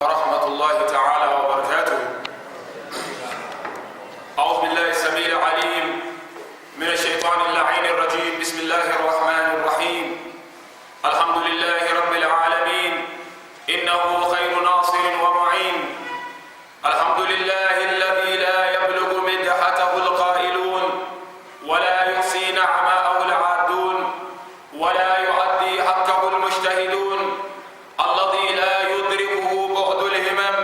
ورحمة الله تعالى وبركاته. أعوذ بالله السميع العليم من الشيطان اللعين الرجيم. بسم الله الرحمن الرحيم. الحمد لله رب العالمين إنه خير ناصر ومعين. الحمد لله الذي لا يبلغ مدحته القائلون ولا يحصي نعماءه العادون ولا يؤدي حقه المجتهدون، الذي لا يدركه بعد الهمم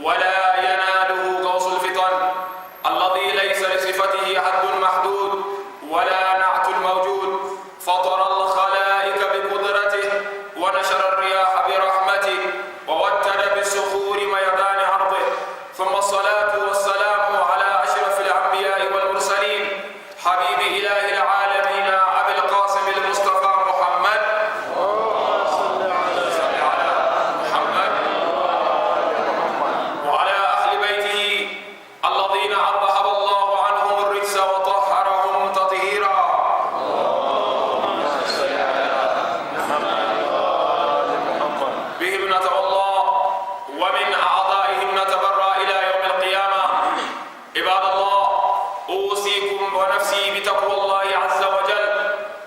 ولا يناله قوس الفطن، الذي ليس لصفته حد محدود ولا نعت موجود، فطر الخلائق بقدرته ونشر الرياح برحمته ووتد بالصخور ميدان عرضه، ثم الصلاة والسلام على أشرف الأنبياء والمرسلين حبيب إله العالمين أبي القاسم المصطفى محمد وعلى أهل بيته الذين أذهب الله عنهم الرجس وطهرهم تطهيرا. بهم نتولى ومن أعضائهم نتبرأ إلى يوم القيامة. عباد الله، أوصيكم ونفسي بتقوى الله عز وجل.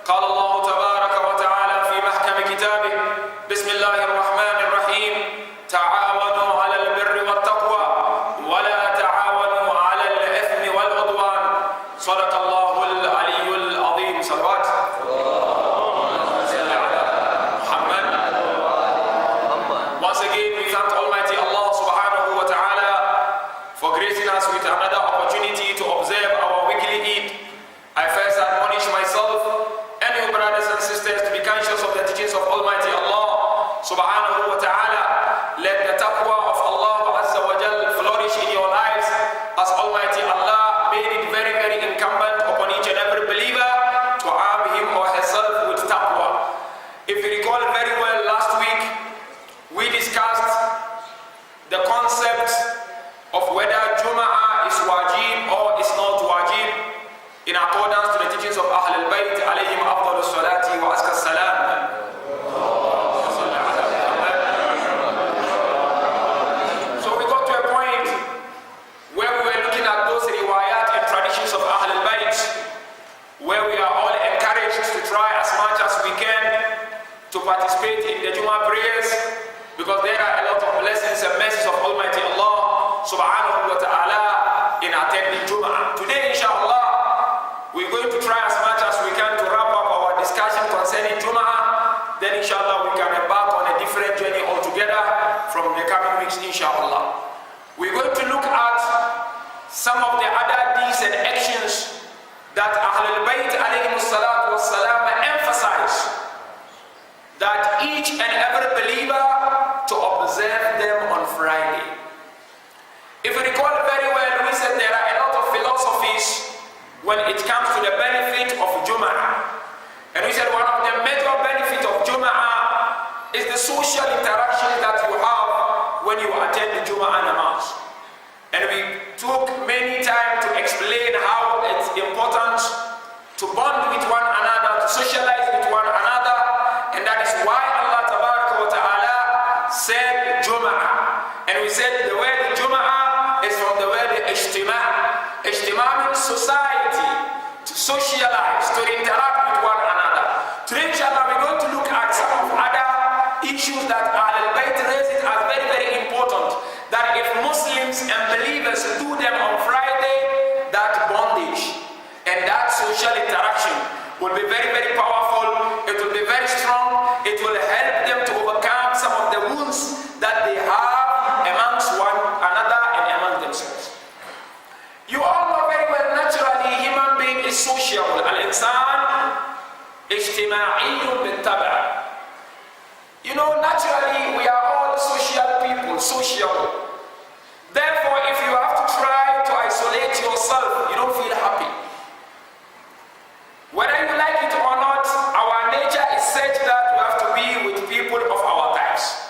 قال الله تبارك وتعالى في محكم كتابه: بسم الله الرحمن الرحيم، تعاونوا على البر والتقوى ولا تعاونوا على الإثم والعدوان. صدق الله العلي العظيم. صلوات Muhammad. Once again, we thank Almighty Allah subhanahu wa ta'ala for gracing us with another opportunity to observe our weekly Eid. I first admonish myself and you brothers and sisters to be conscious of the teachings of Almighty Allah subhanahu wa ta'ala. Let the taqwa of Allah azza wa jal flourish in your lives, as Almighty Allah made it very, very incumbent upon each and every believer to arm him or herself with taqwa. If you recall very well, last week we discussed the concept of whether Jumu'ah is wajib or is not wajib, in accordance to the teachings of Ahl al-Bayt alayhim afdalu salati wa azka salam. So we got to a point where we were looking at those riwayat and traditions of Ahl al-Bayt, where we are all encouraged to try as much as we can to participate in the Jumu'ah prayers, because there are a lot of blessings and mercies of Almighty Allah subhanahu wa ta'ala in attending Jumu'ah. Today, inshallah, we're going to try as much as we can to wrap up our discussion concerning Jumu'ah. Then inshallah we can embark on a different journey altogether from the coming weeks, inshallah. We're going to look at some of the other deeds and actions that Ahlul Bayt alayhimus salatu wassalam emphasize that each and every believer to observe them on Friday. If you recall very well, we said there are a lot of philosophies when it comes to the benefit of Jumu'ah. And we said one of the major benefits of Jumu'ah is the social interaction that you have when you attend the Jumu'ah namaz. And we took many time to explain how it's important to bond with one another, to socialize with one another, and that is why Allah tabaraka wa ta'ala said Jumu'ah. And we said the word Jumu'ah is from the word ijtima'. Ijtima' means society, to socialize, to interact with one another. Today, inshallah, we're going to look at some of other issues that Ahlul Bayt raise it as very, very important. That if Muslims and believers do them on Friday, that bondage and that social interaction will be very, very powerful. It will be very strong. It will help them to overcome some of the wounds that they have amongst one another and among themselves. You all know very well, naturally, human being is social. Al-insan ijtima'iyyun bil-tab'. You know, naturally, we are all social people, social. Therefore, if you have to try to isolate yourself, you don't feel happy. Whether you like it or not, our nature is such that we have to be with people of our types.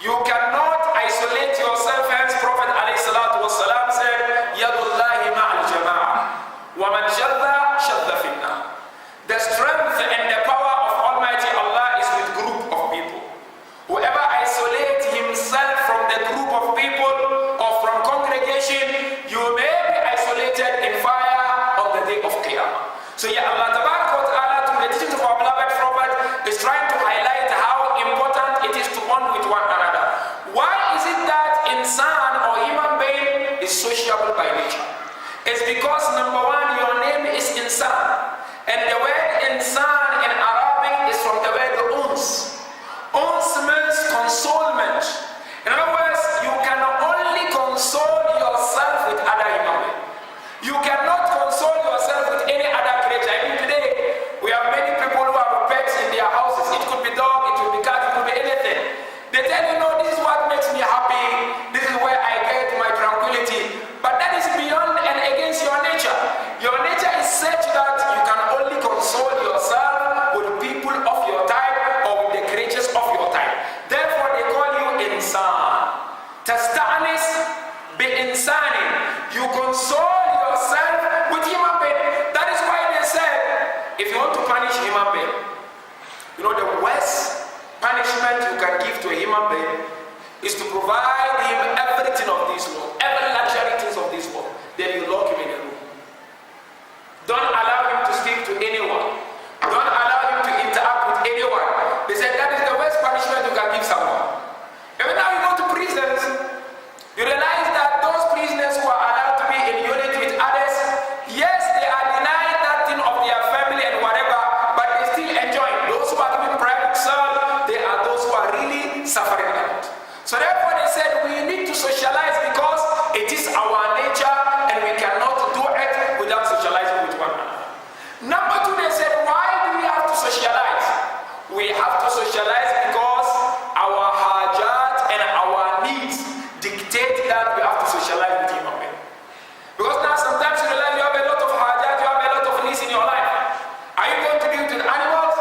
You cannot isolate yourself, hence Prophet ﷺ said, Yadullahi ma'al jama'ah, wa man shadda, shadda finna. The strength and the power of Almighty Allah is with group of people. Whoever isolates himself from And the word insan in Arabic is from the word uns. Uns means consolement. In other words, you can only console yourself with other human beings. You cannot console yourself with any other creature. Even today, we have many people who have pets in their houses. It could be dog, it could be cat, it could be anything. They tell you, no, this is what makes me happy. This is where I get my tranquility. But that is beyond and against your nature. Your nature is such that you can only console yourself with people of your type or with the creatures of your type. Therefore, they call you insan. Tasta'anis bi insani. You console yourself with human being. That is why they said, if you want to punish human being, you know the worst punishment you can give to a human being is to provide him everything of this world, every luxury things of this world. Then you lock him in a room. Don't allow him to speak to anyone. Don't allow him to interact with anyone. They said that is the worst punishment you can give someone. Even now you go to prisons, you realize that those prisoners who are allowed to be in unity with others, yes, they are denied that thing of their family and whatever, but they still enjoy it. Those who are given private cell, they are those who are really suffering a lot. So therefore they said we need to socialize because it is our nature and we cannot do it without socializing with one another. Number two, they said, why do we have to socialize? We have to socialize because our hajat and our needs dictate that we have to socialize with human beings. Because now sometimes in your life you have a lot of hajat, you have a lot of needs in your life. Are you going to do it with animals?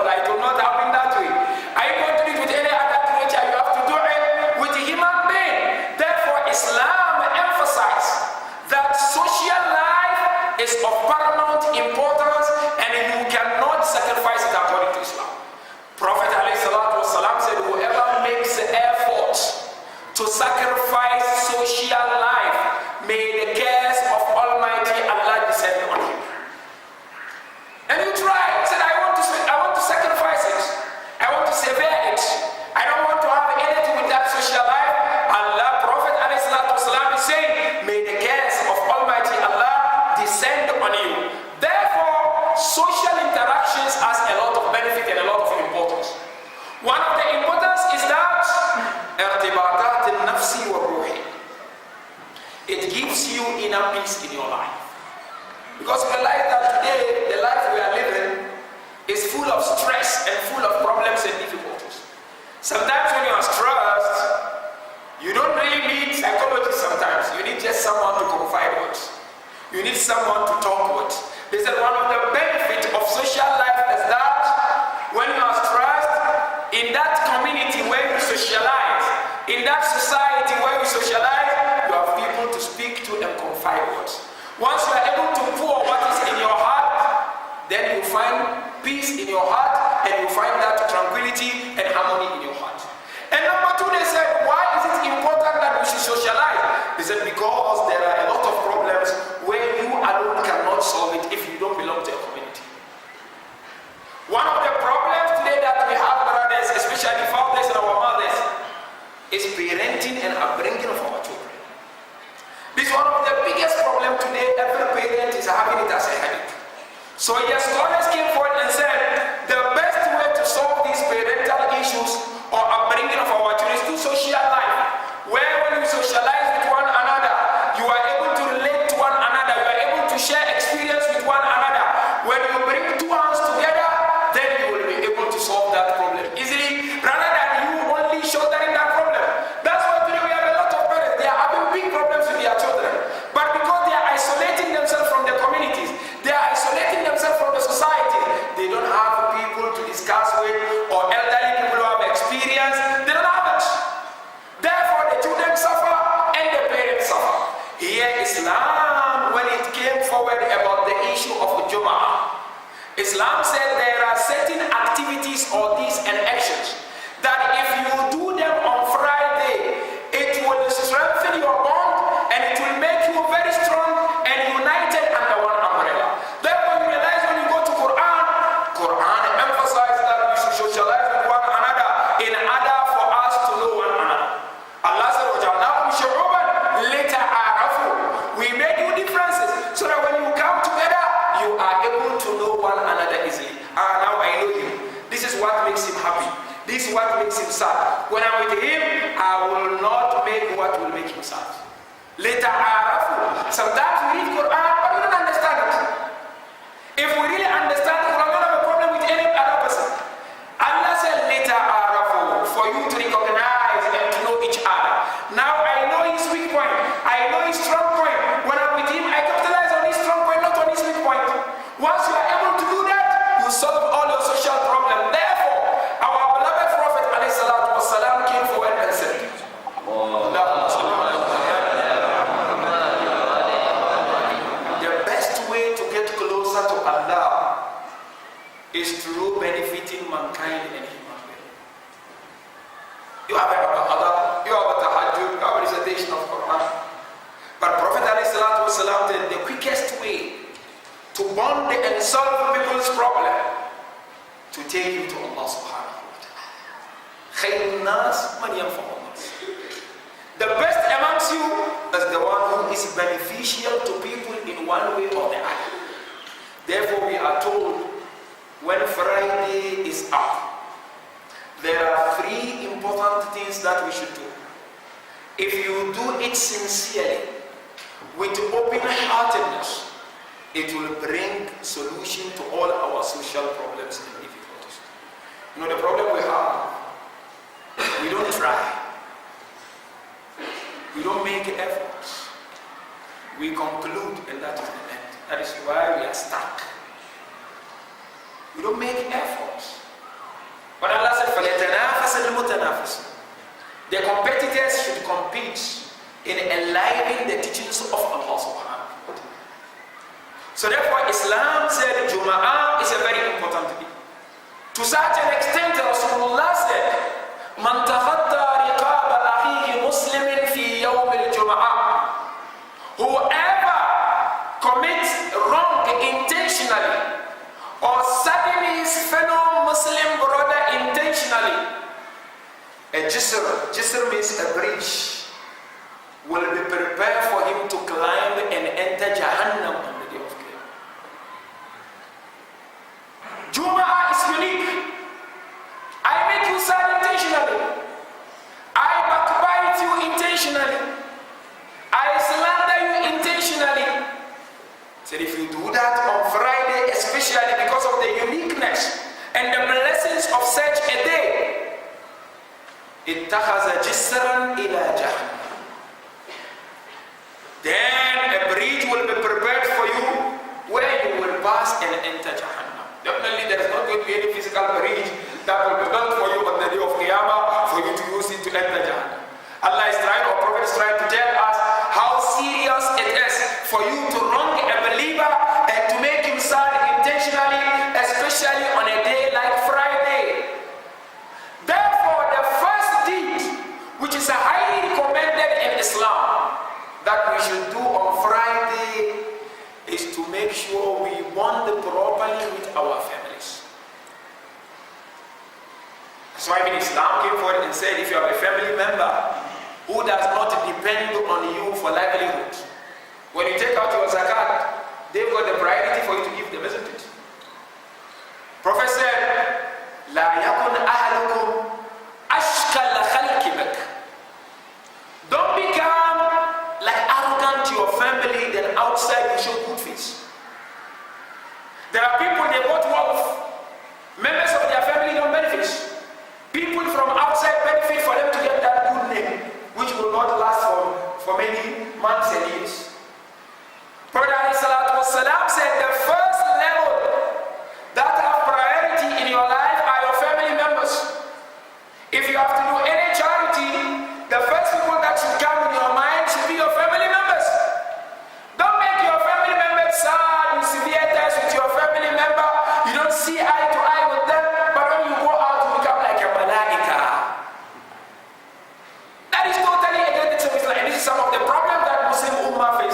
It will not happen that way. Are you going to do it with any other creature? You have to do it with a human being. Therefore, Islam emphasizes that social life is of paramount importance and you cannot sacrifice it according to Islam. Prophet ﷺ said, whoever makes the effort to sacrifice social life, may the curse of Almighty Allah descend on him. And you try, said, I want to sacrifice it. I want to sever it. I don't want to have anything with that social life. Allah, Prophet ﷺ is saying, may the curse of Almighty Allah descend on you. Therefore, social interactions has a lot of benefit and a lot of importance. One of the importance is that ارتباطات النفس والروح. It gives you inner peace in your life. Because we realize that today, the life we are living is full of stress and full of problems and difficulties. Sometimes when you are stressed, you don't really need psychologists sometimes. You need just someone to confide with. You need someone to talk with. They said one of the benefits of social life is that when you are stressed, in that community where you socialize, in that society where you socialize, you have people to speak to and confide with. Once you are able to pour what is in your heart, then you find peace in your heart and you find that tranquility and harmony in your heart. And number two, they said, why is it important that we should socialize? They said, because there are a lot of problems where you alone cannot solve it if you don't belong to a community. One of the problems today that we have, brothers, especially fathers and our mothers, is parenting and upbringing of our children. This is one of the biggest problems today. Every parent is having it as a headache. So yes, scholars came forward and said the best way to solve these parental issues or upbringing of our children is through social life, where when you socialize with one another, you are able to relate to one another, you are able to share experience with one another. When you bring two hands together, then you will be able to solve that problem easily, rather than you only shouldering that problem. That's why today we have a lot of parents, they are having big problems with their children. But because they are isolating themselves from the communities, they are isolating themselves from the society, they don't have people to discuss with or elderly people who have experience, they don't have it. Therefore the children suffer and the parents suffer. Here Islam, when it came forward about the issue of Juma'a, Islam said there are certain activities or deeds and actions that if you do them on Friday, it will strengthen your bond and it will make you very strong and united under one umbrella. Therefore you realize when you go to Quran emphasizes that we should socialize with one another in order for us to know one another. Allah said, we made you differences so that when you come together, you are able sad. When I'm with him, I will not make what will make him sad. Later, sometimes we read Quran, but we don't understand it. If we really understand Quran, we don't have a problem with any other person. Allah said, later for you to recognize and to know each other. Now I know his weak point. I know his strong point. When I'm with him, I capitalize on his strong point, not on his weak point. Once you are able to do that, you solve all your social problems. Therefore, our beloved Prophet ﷺ came forward and said, the best way to get closer to Allah is through benefiting mankind and human being. You have Allah, you have a tahajjud, you have a recitation of Quran. But Prophet ﷺ said the quickest way to bond and solve people's problem, to take you to Allah subhanahu wa ta'ala. خَيْرُ النَّاسِ مَنْ يَنْفَعُ النَّاسِ. The best amongst you is the one who is beneficial to people in one way or the other. Therefore we are told, when Friday is up, there are 3 important things that we should do. If you do it sincerely, with open-heartedness, it will bring solution to all our social problems and difficulties. You know the problem we have? We don't try. We don't make efforts. We conclude, and that is the end. That is why we are stuck. We don't make efforts. But Allah said, فَلْيَتَنَافَسَ الْمُتَنَافِسُونَ. The competitors should compete in enlivening the teachings of Allah subhanahu wa ta'ala. So therefore Islam said Jumu'ah is a very important thing. To such an extent Rasulullah said, مَنْ تَخَطَّى رِقَابَ أَخِيهِ مُسْلِمٍ فِي يَوْمِ الْجُمَعَةِ. Whoever commits wrong intentionally or sadden his fellow Muslim brother intentionally, a jisr means a bridge, will be prepared for him to climb and enter Jahannam on the day of Qiyamah. Jumu'ah is unique. I make you sad intentionally. I backbite you intentionally. I slander you intentionally. So if you do that on Friday, especially because of the uniqueness and the blessings of such a day, اتخذ جسرا إلى جهنم. Then a bridge will be prepared for you where you will pass and enter Jahannam. Definitely there is not going to be any physical bridge that will be built for you on the day of Qiyamah for you to use it to enter Jahannam. Allah is trying, or Prophet is trying to tell us how serious it is for you to wrong a believer and to make him sad intentionally, especially on a day like Friday. Therefore, the first deed, which is highly recommended in Islam, that we should do on Friday is to make sure we bond properly with our families. That's why Islam came forward and said, if you have a family member who does not depend on you for livelihood, when you take out your zakat, they've got the priority for you to give them, isn't it? Prophet said, لا يكن أهلكم أشكال خلقك. Don't become like arrogant to your family, then outside you show good face. There are people, they got wealth. Members of their family don't benefit. People from outside benefit for them to get that good name, which will not last for many months and years. Prophet ﷺ said the first level that have priority in your life are your family members. If you have to do any charity, the first people that should come in your mind should be your family members. Don't make your family members sad with severe tests with your family member. You don't see eye to eye with them, but when you go out, you become like a malaika. That is totally against Islam. And this is some of the problems that Muslim Ummah face.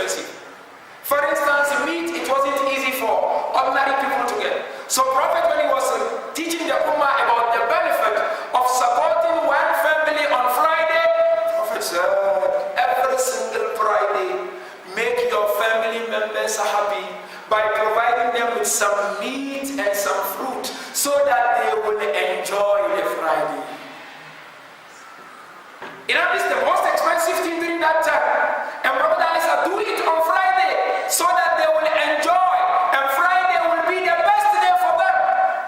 expensive. For instance, meat, it wasn't easy for ordinary people to get. So Prophet, when he was teaching the Ummah about the benefit of supporting one family on Friday, Prophet said, every single Friday, make your family members happy by providing them with some meat and some fruit so that they will enjoy the Friday. You know, this is the most expensive thing during that time. And Prophet Ali said, do it on Friday so that they will enjoy. And Friday will be the best day for them.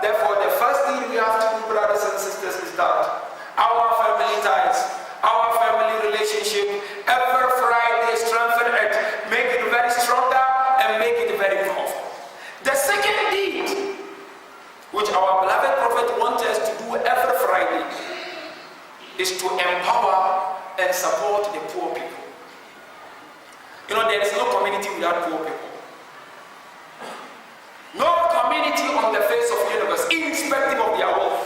Therefore, the first thing we have to do, brothers and sisters, is that our family ties, our family relationship, every Friday strengthen it, make it very stronger and make it very powerful. The second deed, which our beloved Prophet wants us to do every Friday, is to empower and support the poor people. You know, there is no community without poor people. No community on the face of the universe, irrespective of their wealth.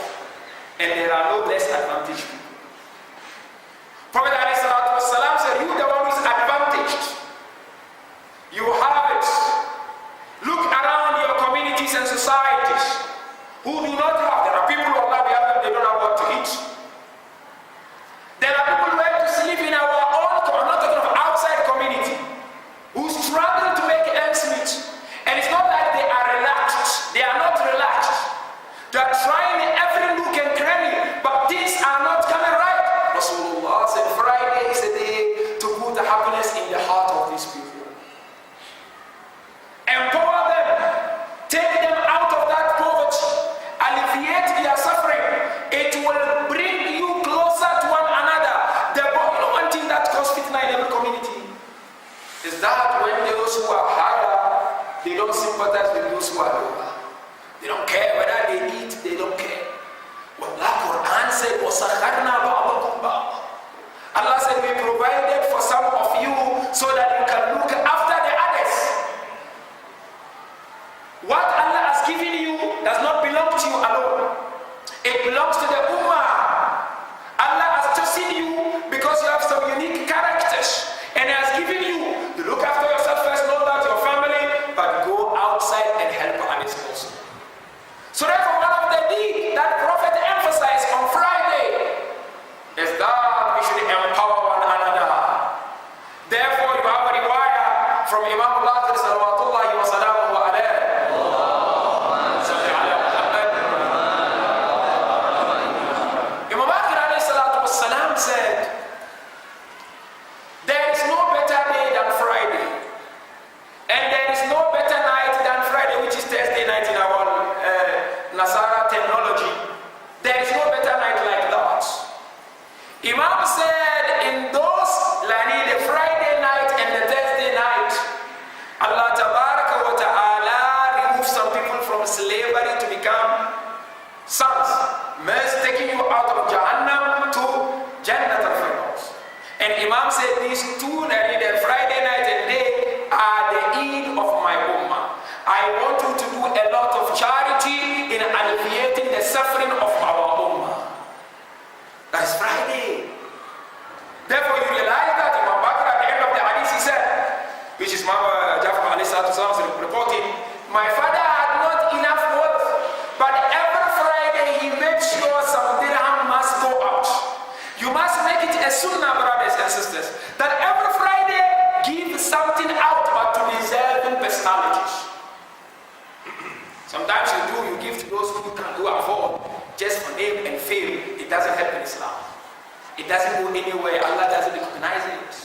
And there are no less advantaged people. Prophet ﷺ said, you the one who is advantaged. You have it. Look around your communities and societies who do not have. There are people who Allah, we have them, they don't have what to eat. There are people who have to live in our own, I'm not talking of outside community, who struggle to make ends meet. And it's not like they are relaxed. They are not relaxed. They are trying every nook and cranny, but things are not coming right. Rasulullah said Friday is a day to put the happiness in the heart of these people. Empower them. Take them out of that poverty. Alleviate their suffering. It will bring you closer to one another. One thing that causes fitna in every community is that when those who are higher, they don't sympathize with those who are lower. They don't care whether they eat, they don't care. What the Quran said was Allah said we provided for some of you so that you can look after the others. What Allah has given you does not belong to you alone. It belongs to the Ummah. Allah has chosen you because you have some unique characters and He has given you to look after yourself first, not about your family, but go outside and help others also. So therefore, one of the deeds that Prophet emphasized on Friday is that we should empower one another. Therefore, you have a riwayah from Imam Al-Baqir salawatullahi wa salamuhu alayhi. Imam Al-Baqir alayhi salatu wa salam said, there is no better day than Friday. And there is no better night than Friday, which is Thursday night in our Nasara terminology. There is no better night like that. Imam said in those, the Friday night and the Thursday night, Allah Tabaraka wa Ta'ala removes some people from slavery to become sons, means taking you out of Jahannam to Jannat al-Firdaus. And Imam said these two, the Friday night and day, are the Eid of my Ummah. I want you to do a lot of charity in alleviating the suffering of our Ummah. That's Friday. Therefore you realize that Imam Bakr at the end of the hadith he said, which is Imam Jafar alayhi salatu wasalam reporting, my father had not enough wealth, but every Friday he made sure some dirham must go out. You must make it a sunnah, brothers and sisters, that every Friday give something out, but to deserving personalities. Sometimes you give to those who can afford just for name and fame. It doesn't help in Islam. It doesn't go anywhere. Allah doesn't recognize it.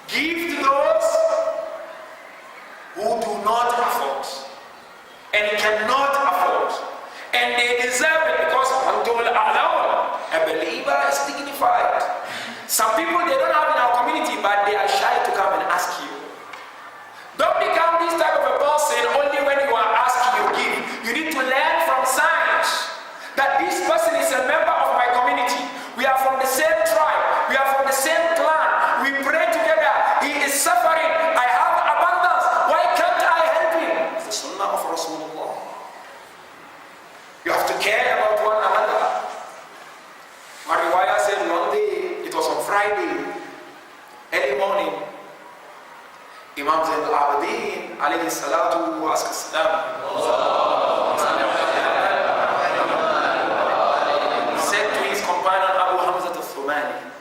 Give to those who do not afford and cannot afford, and they deserve it because a believer is dignified. Some people, they don't have in our community, but they are shy to come and ask you. Don't become this type of a person only when you are asking you give. You need to learn from signs that this person is a member of my community. We are from the same tribe. We are from the same clan. We pray together. He is suffering. I have abundance. Why can't I help him? It's the sunnah of Rasulullah. You have to care about one another. Mariwaya said one day, it was on Friday, Imam Zain al-Abidin alayhi salatu wa salam said to his companion Abu Hamza al-Thumani,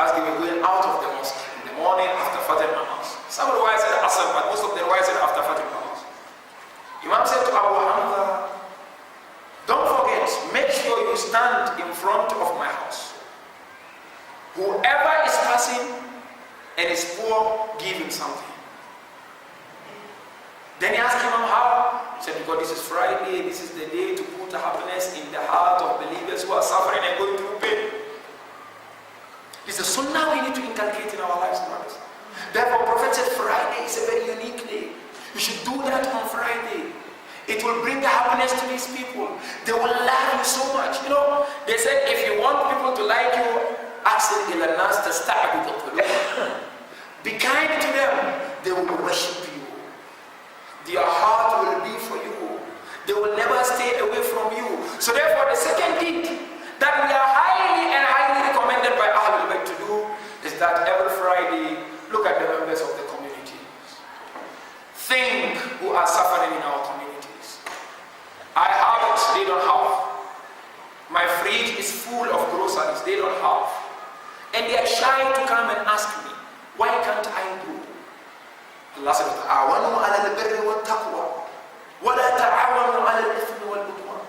as they were going out of the mosque in the morning after Fajr Namaz. Some riwayat said Asr, but most of the riwayat said after Fajr Namaz. Imam said to Abu Hamza, don't forget, make sure you stand in front of my house. Whoever is passing and is poor, give him something. Then he asked Imam how? He said, because this is Friday, this is the day to put happiness in the heart of believers who are suffering and going through pain. It's the sunnah we need to inculcate in our lives, brothers. Therefore, Prophet said Friday is a very unique day. You should do that on Friday. It will bring happiness to these people. They will love you so much. You know, they said if you want people to like you, be kind to them, they will worship you. Their heart will be for you. They will never stay away from you. So therefore, the second deed that we are highly recommended by Ahlul Bayt to do is that every Friday, look at the members of the community. Think who are suffering in our communities. I have it, they don't have. My fridge is full of groceries, they don't have. And they are shy to come and ask me, why can't I do? Allah said, "Ta'awanu 'ala al-birri wat-taqwa, wa la ta'awanu 'ala al-ithmi wal-'udwan."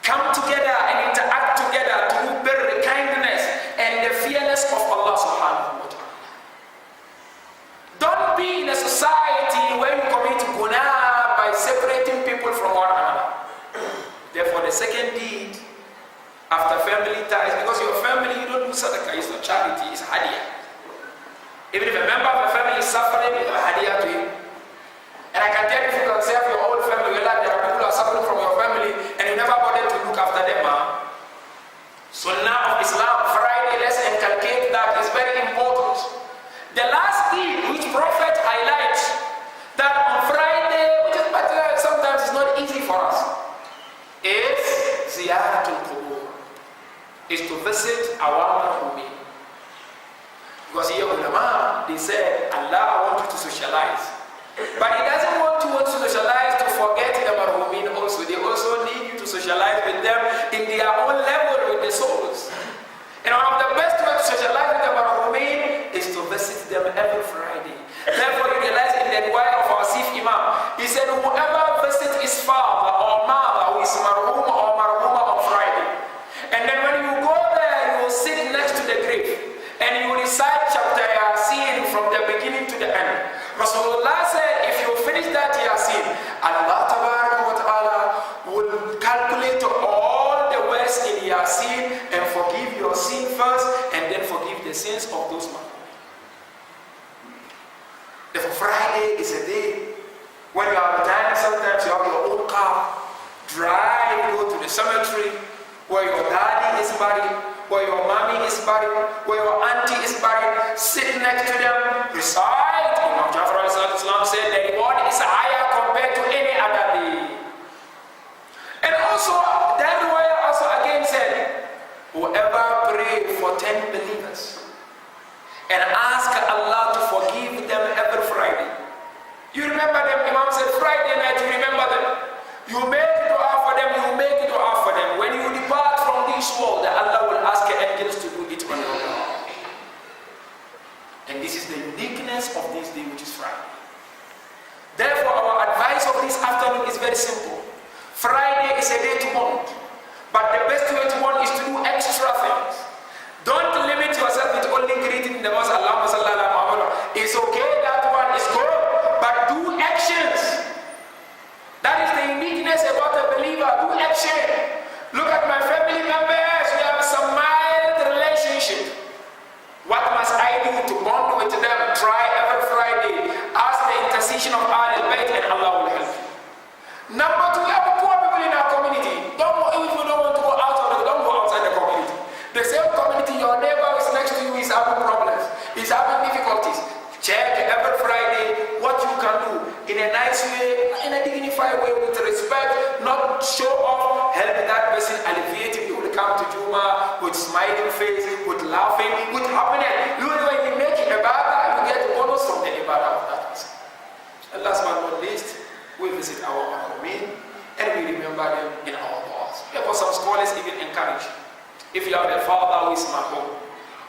Come together and interact together to do birr, kindness, and the fearless of Allah subhanahu wa ta'ala. Don't be in a society where you commit guna by separating people from one another. Therefore, the second deed after family ties, because your family, you don't do sadaqah, it's not charity, it's hadiyah. Even if a member of the family is suffering, you have hadiyah to him. And I can tell you, if you can say of your whole family, you like there are people who are suffering from your family and you never bother to look after them. Sunnah of Islam, Friday, let's inculcate that, is very important. The last deed which Prophet highlights, that on Friday, which is sometimes it's not easy for us, is ziyaratul qubur, is to visit our marhumin. Because here ulama, they said, Allah, I want you to socialize. But He doesn't want you to socialize to forget the marhumin also. They also need you to socialize with them in their own level with the souls. And one of the best ways to socialize with the marhumin is to visit them every Friday. Therefore, you realize in the riwayah of our Sif Imam, he said, whoever visits his father or mother who is marhum or marhuma on Friday, and then when you go there, you will sit next to the grave and you will recite chapter Yasin from the beginning to the end. Rasulullah said, if you finish that Yasin, Allah Ta'ala will calculate all the words in Yasin and forgive your sin first and then forgive the sins of those men. Therefore, Friday is a day when you have time, sometimes you have your own car, drive, go to the cemetery where your daddy is buried, where your mommy is buried, where your auntie is buried, sit next to them, recite. Imam Jafar al-Islam said the reward is higher compared to any other day. And also, that way also again said, whoever pray for 10 believers and ask Allah to forgive them every Friday. You remember them, Imam said Friday night, you remember them. You make dua for them, you make dua for them. When you depart from this world, Allah will ask the angels to do it on your behalf. And this is the uniqueness of this day, which is Friday. Therefore, our advice of this afternoon is very simple. Friday is a day to bond, but the best way to bond is to do extra things. Don't limit yourself with only greeting in the mosque, Allahumma salli ala Muhammad. It's okay, that one is good, but do actions. That is the uniqueness about a believer. Do action. Look at my family members. We have some mild relationship. What must I do to bond with them? Try every Friday. Ask the intercession of Ahlul Bayt and Allah will help you. Number two, we have poor people in our community. If you don't want to go don't go outside the community. The same community, your neighbor is next to you is having problems, is having difficulties. Check every Friday what you can do in a nice way, in a dignified way, with respect, not show off, help that person, alleviate him. You will come to Juma'a with smiling face, with laughing, with happiness. You will make it about that. visit our Mahrumin, and we remember them in our du'as. Therefore, some scholars even encourage, if you have a father who is mahrum,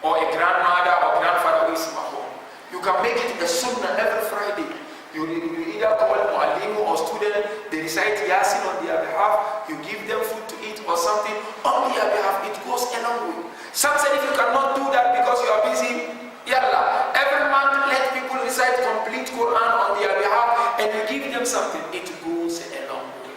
or a grandmother or grandfather who is mahrum, you can make it a sunnah every Friday. You either call mu'allimu or student, they recite Yasin on their behalf, you give them food to eat or something on their behalf. It goes a long way. Some say if you cannot do that because you are busy, yalla, every month let people recite complete Quran on their behalf and you give them something. It goes a long way.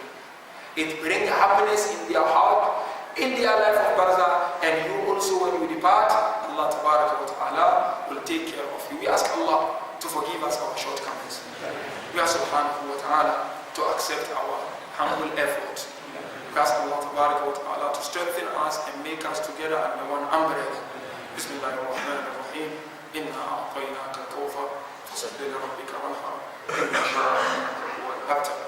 It brings happiness in their heart, in their life of barzakh, and you also when you depart, Allah Ta'ala will take care of you. We ask Allah to forgive us our shortcomings. We ask Subhanahu wa Ta'ala to accept our humble effort. We ask Allah Ta'ala to strengthen us and make us together under one umbrella. Bismillahirrahmanirrahim. Inna a'tainaka al-kawthar. Fasalli li rabbika wanhar. Inna shani'aka huwal abtar.